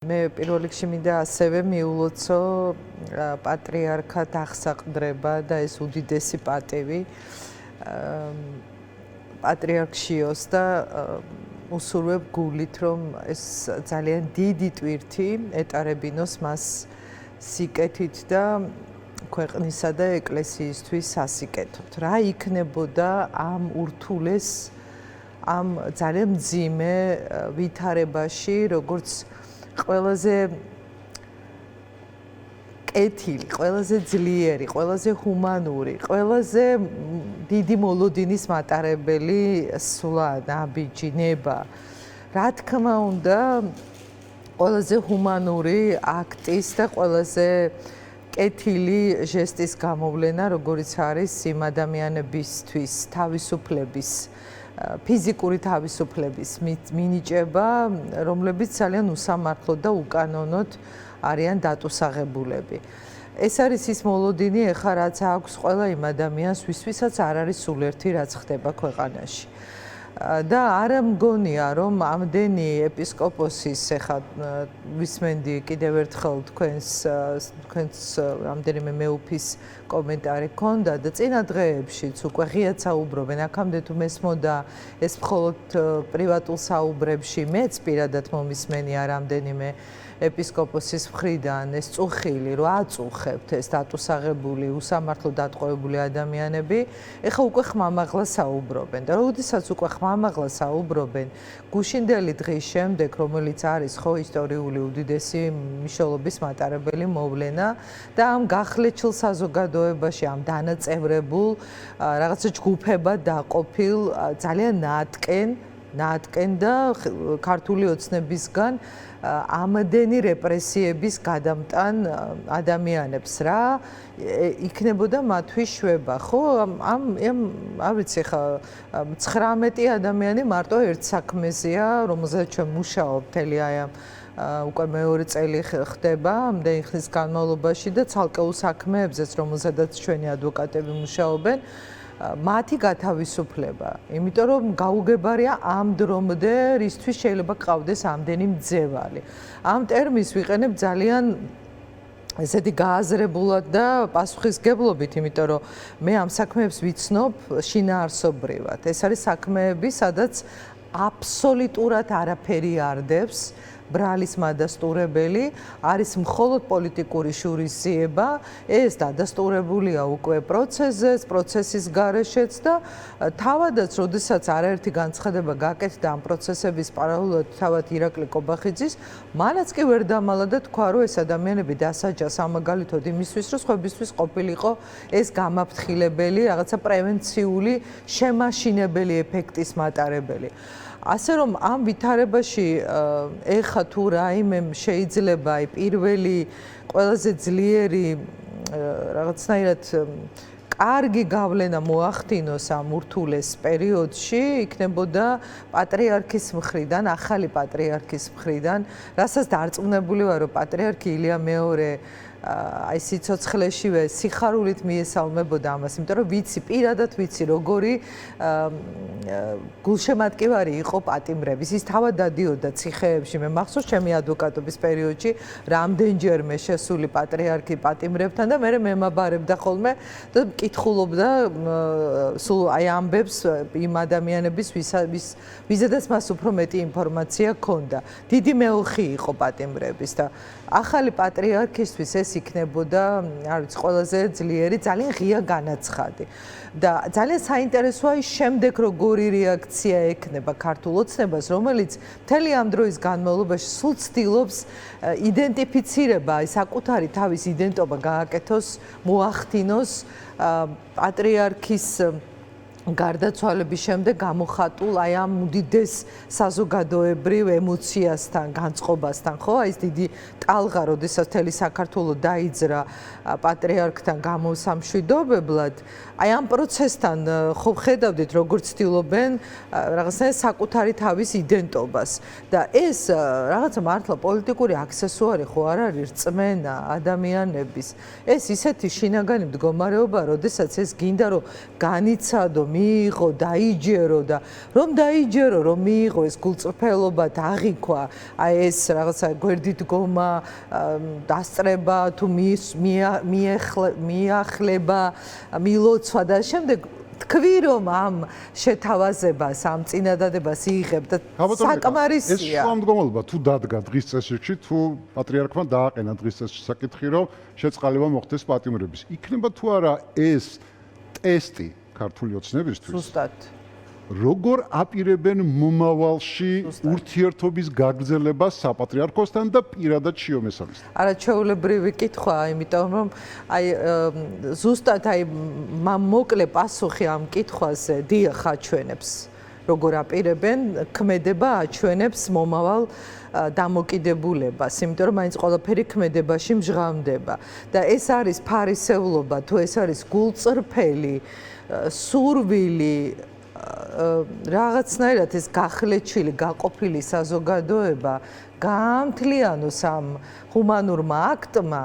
მე პირველ რიგში მინდა ასევე მიულოცო პატრიარქად აღსაყდრება და ეს უდიდესი პატივი პატრიარქშიოს და უსურვებ გულით რომ ეს ძალიან დიდი ტვირთი ეტარებინოს მას სიკეთით და ქვეყნისა და ეკლესიისთვის სასიკეთოდ. რა იქნებოდა ამ ურთულეს ამ ძალიან მძიმე ვითარებაში, როგორც ყველაზე კეთილი, ყველაზე ძლიერი, ყველაზე ჰუმანური, ყველაზე დიდი მოლოდინის მატარებელი სვლა, ნაბიჯი, ნება. რა თქმა უნდა, ყველაზე ჰუმანური აქტის და ყველაზე კეთილი ჟესტის გამოვლენა, როგორიც არის იმ ადამიანებისთვის თავისუფლების ფიზიკური თავისუფლების მინიჭება, რომლებიც ძალიან უსამართლოდ და უკანონოდ არიან დატუსაღებულები. ეს არის ის მოლოდინი, ეხლა რაც აქვს ყველა იმ ადამიანს, ვისთვისაც არ არის სულ ერთი, რაც ხდება ქვეყანაში. და არ მგონია, რომ ამდენი ეპისკოპოსის ეხლა ვისმენდი კიდევ ერთხელ თქვენს რამდენიმე მეუფის კომენტარი ჰქონდა და წინა დღეებშიც უკვე ღიად საუბრობენ, აქამდე თუ მესმოდა ეს მხოლოდ პრივატულ საუბრებში, მეც პირადად მომისმენია რამდენიმე ეპისკოპოსის მხრიდან ეს წუხილი, რომ აწუხებთ ეს დატუსაღებული, უსამართლოდ დატყვევებული ადამიანები, ეხლა უკვე ხმამაღლა საუბრობენ და როდესაც უკვე ხმამაღლა საუბრობენ, გუშინდელი დღის შემდეგ, რომელიც არის ხო ისტორიული უდიდესი მნიშვნელობის მატარებელი მოვლენა და ამ გახლეჩილ საზოგადოებაში, ამ დანაწევრებულ რაღაცა ჯგუფებად დაყოფილ ძალიან ნატკენ და ქართული ოცნებისგან ამდენი რეპრესიების გადამტან ადამიანებს რა იქნებოდა მათთვის შვება, ხო? არ ვიცი ხა 19 ადამიანი მარტო ერთ საქმეზეა, რომელზეც ჩვენ მუშაობთ, მთელი აი ამ უკვე მეორე წელი ხდება ამდენი ხნის განმავლობაში და ცალკეულ საქმეებზეც, რომელზედაც ჩვენი ადვოკატები მუშაობენ. მათი გათავისუფლება, იმიტომ რომ გაუგებარია ამ დრომდე, რისთვის შეიძლება გყავდეს ამდენი მძევალი. ამ ტერმინს ვიყენებ ძალიან ესეთი გააზრებულად და პასუხისგებლობით, იმიტომ რომ მე ამ საქმეებს ვიცნობ შინაარსობრივად. ეს არის საქმეები, სადაც აბსოლუტურად არაფერი არდებს. ბრალის მადასტურებელი არის მხოლოდ პოლიტიკური შურისძიება, ეს დადასტურებულია უკვე პროცესის გარეშეც და თავადაც, როდესაც არაერთი განცხადება გაკეთდა ამ პროცესების პარალელურად თავად ირაკლი კობახიძის, მანაც კი ვერ დამალა და თქვა, რომ ეს ადამიანები დასაჯა სამაგალითოდ იმისთვის, რომ სხვებისთვის ყოფილიყო ეს გამაფრთხილებელი, რაღაცა პრევენციული, შემაშინებელი ეფექტის მატარებელი. ასე რომ ამ ვითარებაში ეხა თუ რაიმე შეიძლება პირველი ყველაზე ძლიერი რაღაცნაირად კარგი გავლენა მოახდინოს ამ ურთულეს პერიოდში, იქნებოდა პატრიარქის მხრიდან, ახალი პატრიარქის მხრიდან, რასაც დარწმუნებული ვარ, რომ პატრიარქი ილია მეორე აი სიცოცხლეშივე სიხარულით მიესალმებოდა ამას, იმიტომ რომ პირადად ვიცი, როგორი გულშემატკივარი იყო პატიმრების. ის თავად დადიოდა ციხეებში, მე მახსოვს ჩემი ადვოკატობის პერიოდში, რამდენჯერმე შესული პატრიარქი პატიმრებთან და მე მემაბარებდა ხოლმე და მკითხულობდა სულ აი ამბებს იმ ადამიანების, ვიზედაც მას უფრო მეტი ინფორმაცია ჰქონდა. დიდი მეოხი იყო პატიმრების და ახალი პატრიარქისთვის ეს იქნებოდა, არ ვიცი, ყველაზე ძლიერი, ძალიან ღია განაცხადი. და ძალიან საინტერესოა ის შემდეგ როგორი რეაქცია ექნება ქართულ ოცნებას, რომელიც მთელი ამ დროის განმავლობაში სულ ცდილობს იდენტიფიცირება, აი საკუთარი თავის იდენტობა გააკეთოს, მოახდინოს პატრიარქის გარდაცვალების შემდეგ გამოხატულ აი ამ უდიდეს საზოგადოებრივ ემოციასთან, განწყობასთან, ხო? აი ეს დიდი ტალღა, როდესაც მთელი საქართველო დაიძრა პატრიარქთან გამოსამშვიდობებლად, აი ამ პროცესთან ხო ხედავდით, როგორც ცდილობენ რაღაცა საკუთარი თავის იდენტობას და ეს რაღაცა მართლა პოლიტიკური აქსესუარი ხო არ არის რწმენა ადამიანების. ეს ისეთი შინაგანი მდგომარეობა, როდესაც ეს გინდა რომ განიცადო მიიღო, დაიჯერო და რომ დაიჯერო, რომ მიიღო ეს გულწრფელობა, დაღიქვა, აი ეს რაღაცა გვერდით გომა, დასწრება თუ მიახლება, მილოცვა და შემდეგ თქვი რომ ამ შეთავაზებას, ამ წინადადებას იღებ და საკმარისია. ეს შუამდგომლობა თუ დადგა დღის წესრიგში, თუ პატრიარქმა დააყენა დღის წესრიგში საკითხი, რომ შეწყალება მოხდეს პატიმრების. იქნება თუ არა ეს ტესტი ქართული ოცნებისთვის? ზუსტად. როგორ აპირებენ მომავალში ურთიერთობის გაგრძელებას საპატრიარქოსთან და პირადად შიო მესამისთან? არა ჩვეულებრივი კითხვაა, იმიტომ რომ აი ზუსტად აი მოკლე პასუხი ამ კითხვაზე დიახ აჩვენებს. როგორ აპირებენ ქმედება აჩვენებს მომავალ დამოკიდებულებას, იმიტომ რომ მაინც ყველაფერი ქმედებაში მჟღავდება და ეს არის ფარისევლობა, თუ ეს არის გულწრფელი, სურვილი რაღაცნაირად ეს გახლეჩილი, გაყოფილი საზოგადოება გაამთლიანოს ამ ჰუმანურმა აქტმა,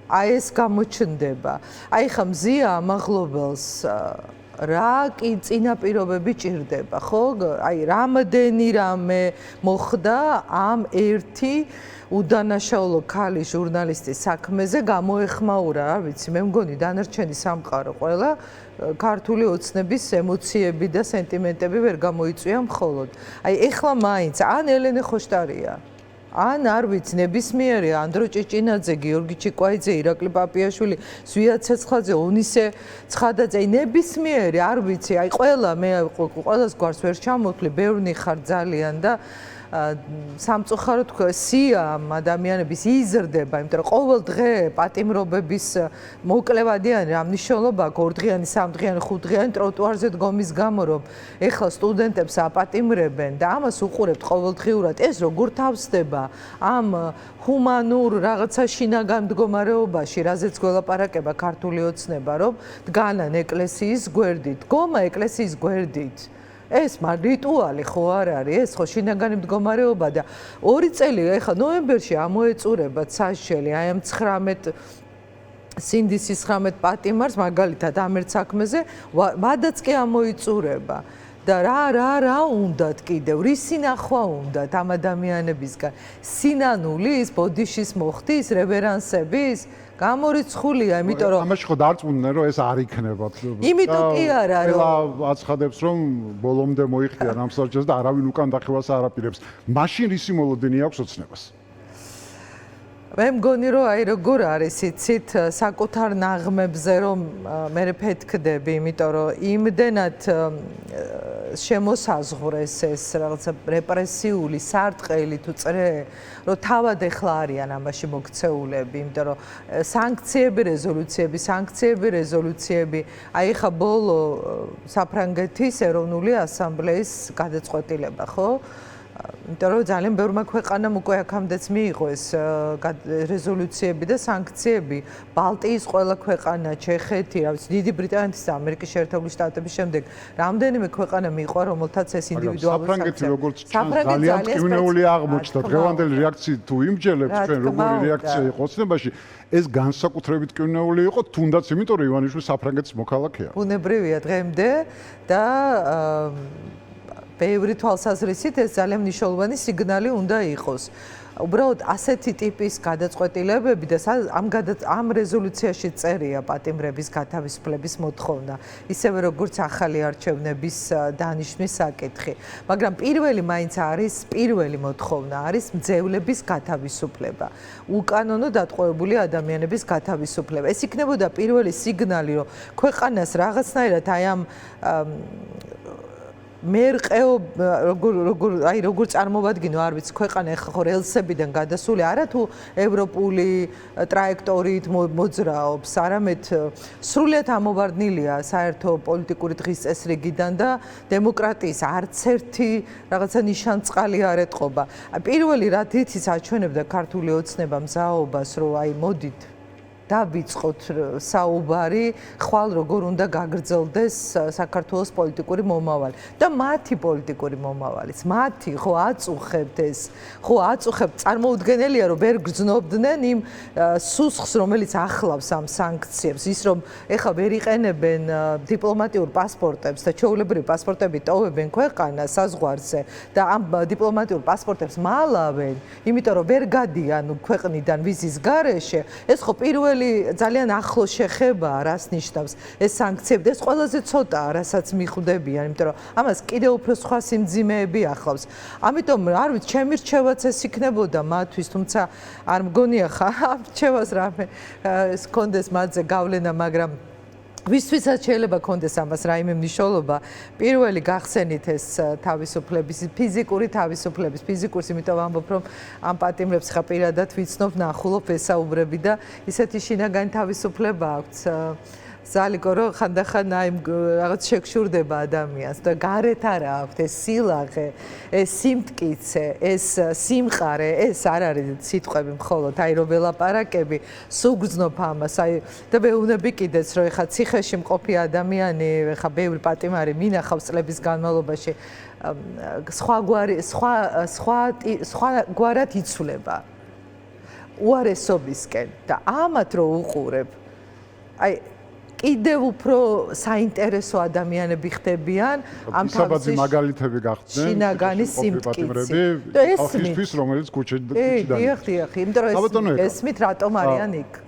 აი ეს გამოჩნდება. აი ხა მზია ამაღლობელს რა კი წინაპირობები ჭირდება, ხო? აი რამდენი რამე მოხდა ამ ერთი უდანაშაულო ქალი ჟურნალისტის საქმეზე გამოეხმაურა, რა ვიცი, მე მგონი დანარჩენი სამყარო ყველა ქართული ოცნების ემოციები და სენტიმენტები ვერ გამოიწვია მხოლოდ. აი ეხლა მაინც ან ელენე ხოშტარია, ან არ ვიცი, ნებისმიერი ანდრო ჭიჭინაძე, გიორგი ჩიკვაიძე, ირაკლი პაპიაშვილი, ზვია ცეცხლაძე, ონისე ცხადაძე, ნებისმიერი, არ ვიცი, აი ყველა მე ყველას გვარს ვერ ჩამოთვლი, ბევრნი ხარ ძალიან და სამწუხაროდ სია ამ ადამიანების იზრდება, იმიტომ რომ ყოველ დღე პატიმრობების მოკლევადიანი რა მნიშვნელობა აქვს 2 დღიანი, 3 დღიანი, 5 დღიანი ტროტუარზე დგომის გამო, რომ ეხლა სტუდენტებს აპატიმრებენ და ამას უყურებთ ყოველდღიურად, ეს როგორ თავსდება ამ ჰუმანურ რაღაცა შინაგან მდგომარეობაში, რაზეც გველაპარაკება ქართული ოცნება, რომ დგანან ეკლესიის გვერდით, დგომა ეკლესიის გვერდით. ეს რიტუალი ხო არ არის, ეს ხო შინაგანი მდგომარეობა და 2 წელი ეხლა ნოემბერში ამოეწურება ცაშელი, აი ამ 19 სინდისის 19 პატიმარს მაგალითად ამ ერთ საქმეზე ვადაც კი ამოიწურება. და რა უნდათ კიდევ, რისი ნახვა უნდათ ამ ადამიანებისგან? სინანულის, ბოდიშის მოხდის, რევერანსების? გამორიცხულია, იმიტომ რომ ამაში ხო დარწმუნდნენ, რომ ეს არ იქნება. იმიტომ კი არა, რომ აცხადებს, რომ ბოლომდე მოიხდიან ამ სარჩელს და არავინ უკან დახევას არ აპირებს. მაშინ რისი მოლოდინი აქვს ოცნებას? მე მგონი რომ აი როგორ არის იცით საკუთარ ნაღმებზე რომ მე ფეთქდები, იმიტომ რომ იმდენად შემოსაზღვრეს ეს რაღაცა რეპრესიული სარტყელი თუ წრე, რომ თავად ეხლა არიან ამაში მოქცეულები, იმიტომ რომ სანქციები, აი ხა ბოლო საფრანგეთის ეროვნული ასამბლეის გადაწყვეტილება, ხო? იმიტომ რომ ძალიან ბევრმა ქვეყანამ უკვე აქამდეც მიიღო ეს რეზოლუციები და სანქციები. ბალტიის ყველა ქვეყანა, ჩეხეთი, რა ვიცი, დიდი ბრიტანეთის და ამერიკის შეერთებული შტატების შემდეგ რამდენიმე ქვეყანა მიიღო, რომელთაც ეს ინდივიდუალური საფრანგეთი როგორც ძალიან ტკივნეული აღმოჩნდა. დღევანდელი რეაქციით თუ იმჯელებს ჩვენ როგორი რეაქცია იყო ოცნებაში, ეს განსაკუთრებით ტკივნეული იყო, თუნდაც იმიტომ რომ ივანიშვილი საფრანგეთის მოქალაქეა. ბუნებრივია დღემდე და ბევრი თვალსაზრისით ეს ძალიან მნიშვნელოვანი სიგნალი უნდა იყოს. უბრალოდ ასეთი ტიპის გადაწყვეტილებები და ამ რეზოლუციაში წერია პატიმრების გათავისუფლების მოთხოვნა, ისევე როგორც ახალი არჩევნების დანიშვნის საკითხი. მაგრამ პირველი მოთხოვნა არის მძევლების გათავისუფლება, უკანონო დატყვევებული ადამიანების გათავისუფლება. ეს იქნებოდა პირველი სიგნალი, რომ ქვეყანას რაღაცნაირად აი ამ მერყეო როგორ წარმოვადგინო, არ ვიცი, ქვეყანა ეხლა ხო რელსებიდან გადასული არა თუ ევროპული ტრაექტორიით მოძრაობს, არამედ სრულიად ამოვარდნილია საერთო პოლიტიკური დღის წესრიგიდან და დემოკრატიის არც ერთი რაღაცა ნიშანწყალი არ ეტყობა. პირველი რაც იცის აჩვენებდა ქართული ოცნება მზაობას, რომ აი მოდით დავიწყოთ საუბარი ხვალ როგორ უნდა გაგრძელდეს საქართველოს პოლიტიკური მომავალი და მათი პოლიტიკური მომავალიც მათი ხო აწუხებთ ეს ხო აწუხებთ წარმოუდგენელია რომ ვერ გრძნობდნენ იმ სუსხს რომელიც ახლავს ამ სანქციებს ის რომ ეხლა ვერ იყენებენ დიპლომატიურ პასპორტებს და ჩვეულებრივი პასპორტები ტოვებენ ქვეყანას საზღვარზე და ამ დიპლომატიურ პასპორტებს მალავენ იმიტომ რომ ვერ გადიან ქვეყნიდან ვიზის გარეშე ეს ხო პირველი ძალიან ახლო შეხება რას ნიშნავს ეს სანქციები ეს ყველაზე ცოტაა რასაც მიხვდებიან იმიტომ რომ ამას კიდევ უფრო სხვა სიმძიმეები ახლავს ამიტომ არ ვიცი ჩემი რჩევაც ეს იქნებოდა მათთვის თუმცა არ მგონია ხა რჩევას რამე ეს კონდეს მათზე გავლენა მაგრამ ვისთვისაც შეიძლება კონდეს ამას რაიმე მნიშვნელობა პირველი გახსენით ეს თავისუფლების ფიზიკური თავისუფლების ფიზიკურს იმიტომ ვამბობ რომ ამ პატიმრებს ხა პირადად ვიცნობ ნახულობ ესაუბრები და ისეთი შინაგანი თავისუფლება აქვს ზალიკო რომ ხანდახან აი რაღაც შეგშურდება ადამიანს და გარეთ არა აქვს ეს სილაღე ეს სიმტკიცე ეს სიმყარე ეს არ არის სიტყვები მხოლოდ აი რომ ველაპარაკები სუგრძნობ ამას აი და ვეუბნები კიდეც რომ ეხა ციხეში მყოფი ადამიანი ეხა ბევრი პატიმარი მინახავს წლების განმავლობაში სხვა გვარად იცვლება უარესობისკენ და ამათ რო უყურებ აი კიდევ უფრო საინტერესო ადამიანები ხდებიან ამ თავისი მაგალითები გახდნენ შინაგანი სიმტკიცე და ესმის რომელიც ქუჩიდან დიახ იმიტომ რომ ესმით რატომ არიან იქ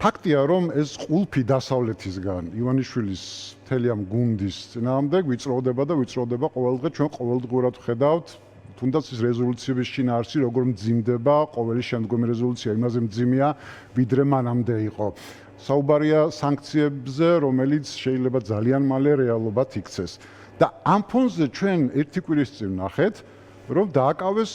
ფაქტია რომ ეს ყულფი დასავლეთისგან ივანიშვილის მთელი ამ გუნდის წინააღმდეგ ვიწროვდება და ვიწროვდება ყოველდღე ჩვენ ყოველდღურად ვხედავთ თუნდაც ის რეზოლუციების შინაარსი როგორ მძიმდება ყოველი შემდგომი რეზოლუცია იმაზე მძიმეა ვიდრე მანამდე იყო საუბარია სანქციებზე, რომელიც შეიძლება ძალიან მალე რეალობად იქცეს. და ამ ფონზე ჩვენ ერთი კვირის წინ ნახეთ, რომ დააკავეს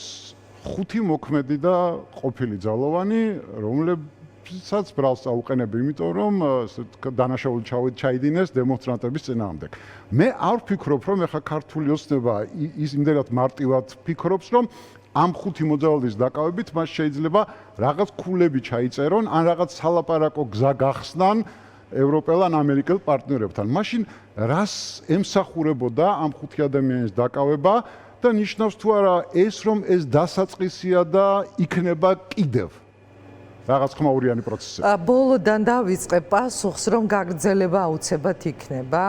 5 მოქმედი და ყოფილი ძალოვანი, რომლებსაც ბრალს წაუყენებ, იმიტომ რომ დანაშაული ჩაიდინეს დემონსტრანტების წინააღმდეგ. მე არ ვფიქრობ, რომ ეხა ქართული ოცნება ის იმდენად მარტივად ფიქრობს, რომ ამ 5 მოძრაობის დაკავებით მას შეიძლება რაღაც ქულები ჩაიწერონ, ან რაღაც სალაპარაკო გზა გახსნან ევროპელ ან ამერიკელ პარტნიორებთან. მაშინ რას ემსახურებოდა ამ 5 ადამიანის დაკავება და ნიშნავს თუ არა ეს რომ ეს დასაწყისია და იქნება კიდევ რაღაც ხმაურიანი პროცესები. ბოლოდან დავიწყებ პასუხს, რომ გაგრძელება აუცილებლად იქნება.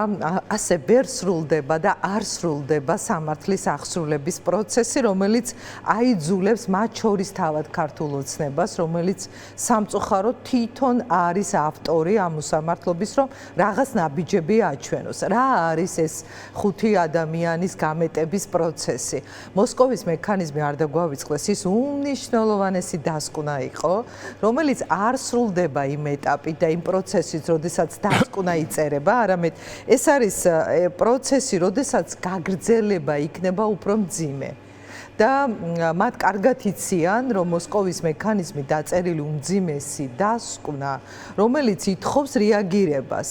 ასე ვერ სრულდება და არ სრულდება სამართლის აღსრულების პროცესი, რომელიც აიძულებს მათ შორის თავად ქართულ ოცნებას, რომელიც სამწუხაროდ თვითონ არის ავტორი ამ უსამართლობის, რომ რაღაც ნაბიჯები აჩვენოს. რა არის ეს 5 ადამიანის გამეტების პროცესი? მოსკოვის მექანიზმი არ დაგვავიწყდეს, ის უმნიშვნელოვანესი დასკვნა იყო. რომელიც არ სრულდება იმ ეტაპით და იმ პროცესით, როდესაც დასკვნა იწერება, არამედ ეს არის პროცესი, როდესაც გაგრძელება იქნება უფრო მძიმე. და მათ კარგად იციან, რომ მოსკოვის მექანიზმი დაწერილი უმძიმესი დასკვნა, რომელიც ითხოვს რეაგირებას.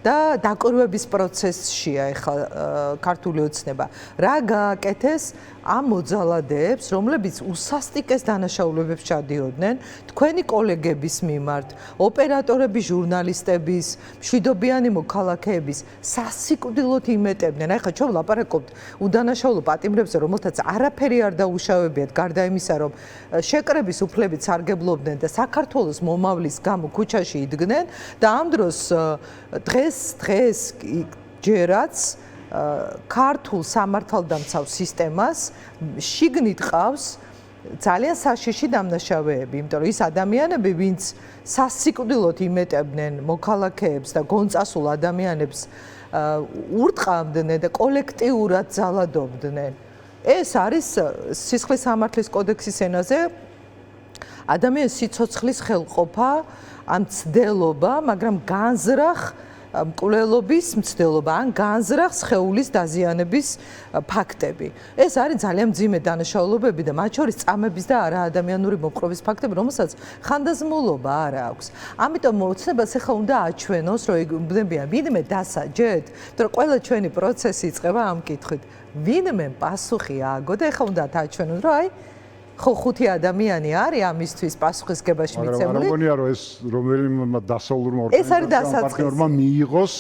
და დაკვირვების პროცესშია ეხლა ქართული ოცნება. რა გააკეთეს ამ მოძალადეებს, რომლებიც უსასტიკეს დანაშაულებებს ჩადიოდნენ თქვენი კოლეგების მიმართ, ოპერატორების, ჟურნალისტების, მშვიდობიანი მოქალაქეების სასიკვდილოდ იმეტებდნენ. აი ხა ჩვენ ვლაპარაკობთ უდანაშაულო პატიმრებზე, რომელთაც არაფერი არ დაუშავებიათ, გარდა იმისა, რომ შეკრების უფლებით სარგებლობდნენ და საქართველოს მომავლის გამო ქუჩაში იდგნენ და ამ დროს დღეს ჯერაც ქართულ სამართალდამცავ სისტემას შიგნით ყავს ძალიან საშიში დამნაშავეები, იმიტომ რომ ის ადამიანები, ვინც სასიკვდილოდ იმეტებდნენ მოქალაქეებს და გონწასულ ადამიანებს ურტყამდნენ და კოლექტიურად ძალადობდნენ. ეს არის სისხლის სამართლის კოდექსის ენაზე ადამიანის სიცოცხლის ხელყოფა, ან ცდელობა, მაგრამ განზრახ მკვლელობის მცდელობა ან განზრახ სხეულის დაზიანების ფაქტები. ეს არის ძალიან მძიმე დანაშაულებები და მათ შორის წამების და არაადამიანური მოპყრობის ფაქტები, რომელსაც ხანდაზმულობა არ აქვს. ამიტომ ოცნებას ახლა უნდა აჩვენოს, რომ იგებდებიან ვინმე დასაჯეთ, თუ ყველა ჩვენი პროცესი იწყება ამ კითხვით. ვინმე პასუხი ააგო და ახლა უნდა აჩვენოს, რომ აი ხო ხუთი ადამიანი არის ამისთვის პასუხისგებაში მაგრამ არ მიცემული. მგონია რომ ეს რომელიმე დასავლურმა ეს არის დასაწყისი. პარტნიორმა მიიღოს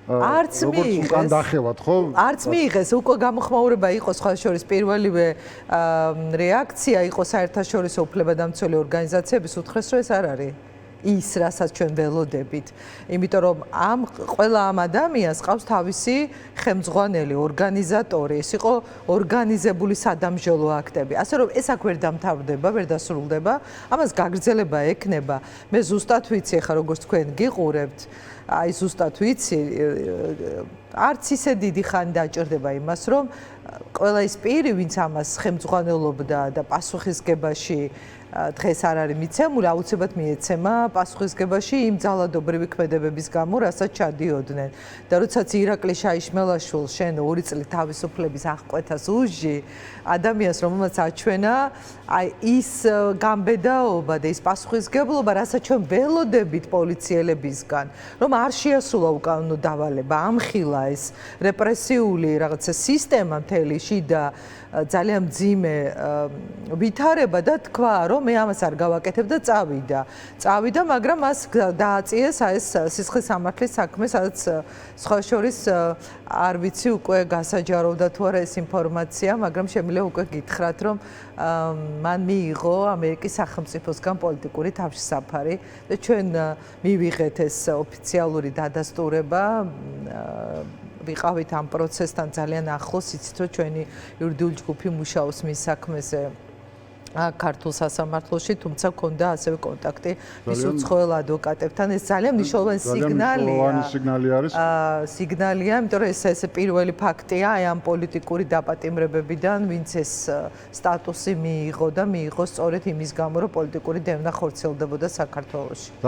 არც როგორც უკან მიიღეს. დახევათ, ხო? არც მიიღეს, უკვე გამოხმაურება იყო სხვა შორის პირველივე რეაქცია იყო საერთაშორისო უფლებადამცველი ორგანიზაციების უთხრეს რომ ეს არ არის ის, რასაც ჩვენ ველოდებით. იმიტომ რომ ყველა ამ ადამიანს ყავს თავისი ხელმძღვანელი, ორგანიზატორი, ეს იყო ორგანიზებული სადამჟელო აქტები. ასე რომ ეს აქ ვერ დამთავრდება, ვერ დასრულდება, ამას გაგრძელება ექნება. მე ზუსტად ვიცი, ხა როგორც თქვენ გიყურებთ, აი ზუსტად ვიცი, არც ისე დიდი ხანი დაჭირდება იმას, რომ ყველა ის პირი, ვინც ამას ხელმძღვანელობდა და პასუხისგებაში დღეს არ არის მიცემული, აუცილებლად მიეცემა პასუხისგებაში იმ ძალადობრივი ქმედებების გამო, რასაც ჩადიოდნენ. და როდესაც ირაკლი შაიშმელაშვილს შენ 2 წლით თავისუფლების აღკვეთას უჟი, ადამიანს რომელმაც აჩვენა აი ის გამბედაობა და ის პასუხისგებლობა, რასაც ჩვენ ველოდებით პოლიციელებისგან, რომ არ შეასრულა უკანონო დავალება, ამხილა ეს რეპრესიული რაღაცა სისტემა მთელი შიდა ძალიან მძიმე ვითარება და თქვა, რომ მე ამას არ გავაკეთებ და წავიდა, მაგრამ მას დააწიეს ეს სისხლის სამართლის საქმე, სადაც სხვა შორის არ ვიცი უკვე გასაჯაროვდა თუ არა ეს ინფორმაცია, მაგრამ შემიძლია უკვე გითხრათ, რომ მან მიიღო ამერიკის სახელმწიფოსგან პოლიტიკური თავშესაფარი და ჩვენ მივიღეთ ეს ოფიციალური დადასტურება ვიყავით ამ პროცესთან ძალიან ახლოს, იცით რომ ჩვენი იურიდიული ჯგუფი მუშაობს მის საქმეზე ქართულ სასამართლოში, თუმცა ქონდა ასევე კონტაქტი მის უცხოელ ადვოკატებთან. ეს ძალიან მნიშვნელოვანი სიგნალი არის. სიგნალია, იმიტომ რომ ეს პირველი ფაქტია აი ამ პოლიტიკური დაპატიმრებებიდან, ვინც ეს სტატუსი მიიღო და მიიღო სწორედ იმის გამო, რომ პოლიტიკური დევნა ხორციელდებოდა საქართველოში.